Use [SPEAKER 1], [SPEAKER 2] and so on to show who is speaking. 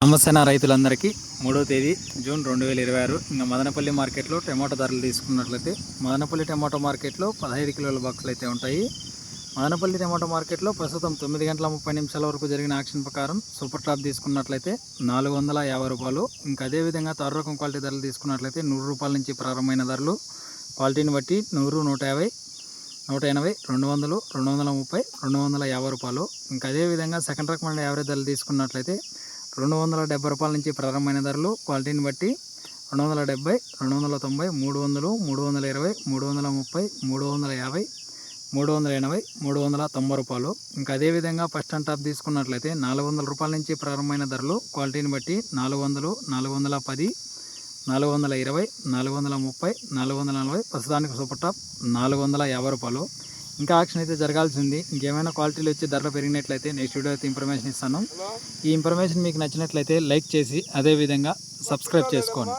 [SPEAKER 1] నమస్తే నా రైతులందరికీ 3వ తేదీ జూన్ 2026 ఇంకా మదనపల్లి మార్కెట్లో టమాటో ధరలు తీసుకున్నట్లయితే మదనపల్లి టమాటో మార్కెట్లో 15 కిలోల బాక్సులు అయితే ఉంటాయి. మదనపల్లి టమాటో మార్కెట్లో ప్రస్తుతం 9 గంటల 30 నిమిషాల వరకు జరిగిన యాక్షన్ ప్రకారం సూపర్ టాప్ తీసుకున్నట్లయితే 450 రూపాయలు. ఇంకా అదేవిధంగా తారు రకం క్వాలిటీ ధరలు తీసుకున్నట్లయితే 100 రూపాయల నుంచి ప్రారంభమైన ధరలు, క్వాలిటీని బట్టి 100, 150, 180, 200, 230, 250 రూపాయలు. ఇంకా అదేవిధంగా సెకండ్ రకమైన యావరేజ్ ధరలు తీసుకున్నట్లయితే 270 రూపాయల నుంచి ప్రారంభమైన ధరలు, క్వాలిటీని బట్టి 270, 290, 300, 320, 330, 350, 380, 390 రూపాయలు. ఇంకా అదేవిధంగా ఫస్ట్ అండ్ టాప్ తీసుకున్నట్లయితే 400 రూపాయల నుంచి ప్రారంభమైన ధరలు, క్వాలిటీని బట్టి 400, 410, 420, 430, 440. ప్రస్తుతానికి సూపర్ టాప్ 450 రూపాయలు. ఇంకా యాక్షన్ అయితే జరగాల్సింది. ఇంకేమైనా క్వాలిటీలు వచ్చి ధరలు పెరిగినట్లయితే నెక్స్ట్ వీడియో అయితే ఇన్ఫర్మేషన్ ఇస్తాను. ఈ ఇన్ఫర్మేషన్ మీకు నచ్చినట్లయితే లైక్ చేసి అదేవిధంగా సబ్స్క్రైబ్ చేసుకోండి.